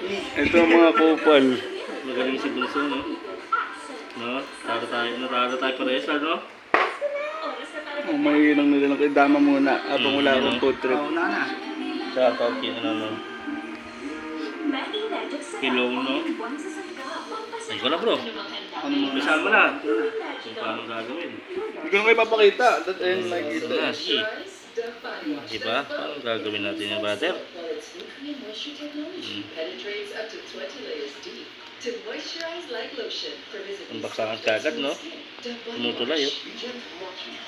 Ito ang mga kupal. Magaling si Bunso, no? No? Natalo tayo parehas, ano? May ilang nila kay Dama muna habang wala akong food trip. Oo na. Shout out kay ano, no? Hello, no? Ay ko na, bro. Umpisa mo na. Kung paano gagawin. Hindi ko na kayo papakita. Ayun, nakikita. Ito na, si. Di ba? Paano gagawin natin yung brother? Ang baksangan kagad, no? Tumutulay, oh.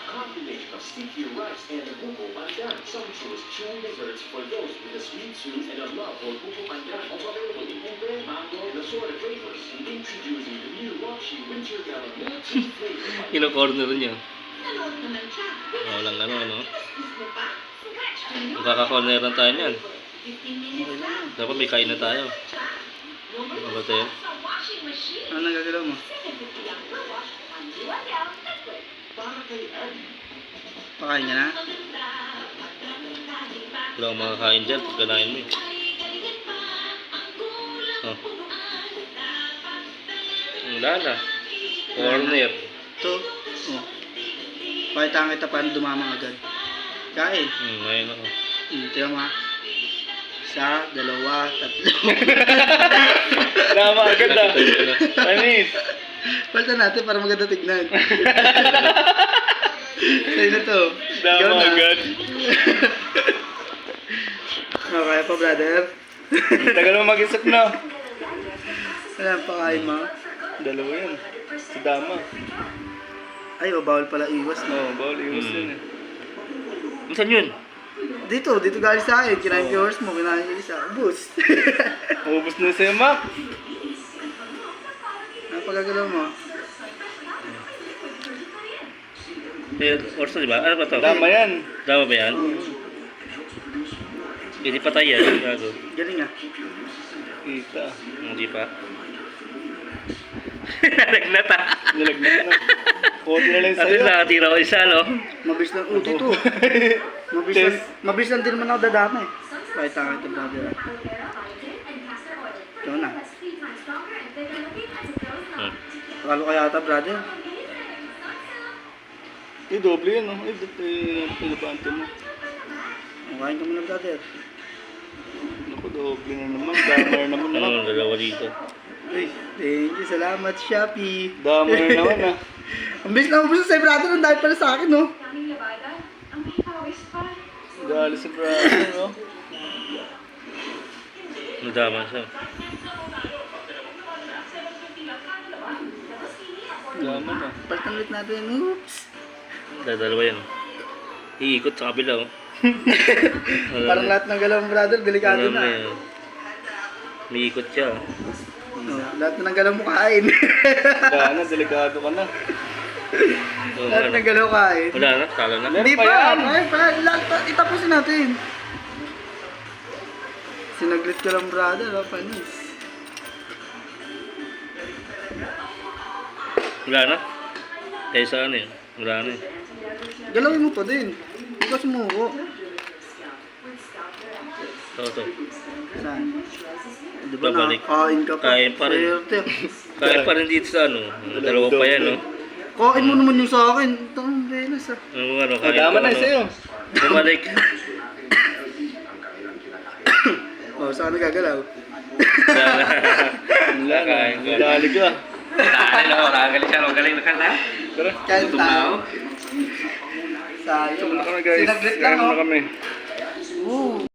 Combination of sticky rice and the buko pandan. Some choose chilled desserts for those with a sweet tooth and a love for buko pandan. Also available in ube, mango, and assorted flavors. Introducing the new Roxy Winter Gala Milk Tea flavor. Kino-corner niya. Walang ano, no? Magkaka-corneran tayo niyan. Dapat may kain na tayo. Ano ba tayo? Ano nagagalaw mo? Pakain ka na? Wala akong makakain dyan. Ganahin mo, eh. Oh. Wala na. Corner. Ito. Oh. Pakita kita paano dumamang agad. Kain. Ngayon ako. Ito mo. Isa, dalawa, tatlo. Dama agad ah. Panis. Palta natin para maganda tignan. Sa'yo na to. Ikaw Dama na. agad. Okay pa, brother. Tagal mo mag-isip na. Alam, pakain mo. Dalawa yan. Si Dama. Ay, bawal pala iwas, no? Oo, bawal iwas yun eh. Saan yun? Dito galing sa akin. Kinain ko yung horse mo, kinain ko yung isa. Ubus. Ubus na sa'yo, Mac. Ano pagagalaw mo? Orso, di ba? Ano ba ito? Dama yan. Dama ba yan? Hindi patay yan. Gago. Galing nga. Kita. Hindi pa. Nalagnat ah. Nalagnat na. Puti na lang Kasi sa'yo. nakatira ko isa, no? Mabilis lang uti to. Mabilis lang din naman ako dadama eh. Pakita ka ito, brother. Ito na. Pakalo kaya ata, brother. Doble yan, no? Pinapante mo. Kain ka muna, brother. Naku, doble na naman. Damar naman Ano, naman. dalawa dito. Ay, thank you. Salamat, Shopee. Damar naman ah. Ang bilis na ubus sa'yo, brother. Ang dahil pala sa akin, no? Dali si brother, no? Nadama siya. Dama na. Palitan ulit natin. Oops. Dalawa yan. Iikot sa kabila, oh. Parang lahat ng galaw mo, brother. Delikado Alam mo na. yan. May ikot siya, oh. Lahat na ng galaw mo kain. Wala na, delikado ka na. Oh, Lahat ano? ng galaw kain. Wala na, talo na. Meron Hindi pa pa. yan. Ay, pa. Itapusin natin. Sinaglit ko lang, brother. Panis. Wala na. Kaya sa ano yun? Wala na eh. Galawin mo pa din. Ikaw sumuko. Ito. Saan? Di ba Babalik. nakakain ka pa? Kain pa rin. Swerte. Kaya pa rin dito sa ano. Dalawa pa yan, no? Kain mo naman yung sa akin. Itong belas ah. Ano, kain Dama pa, na ano? sa'yo. Bumalik. Oh, saan nagagalaw? Wala na. Kain ko. Dali ka. Nakagaling siya. Magaling na kanta. Tara. Kain tayo. Sayang. Tara na guys. Sinaglit Kain lang, muna oh. kami. Ooh.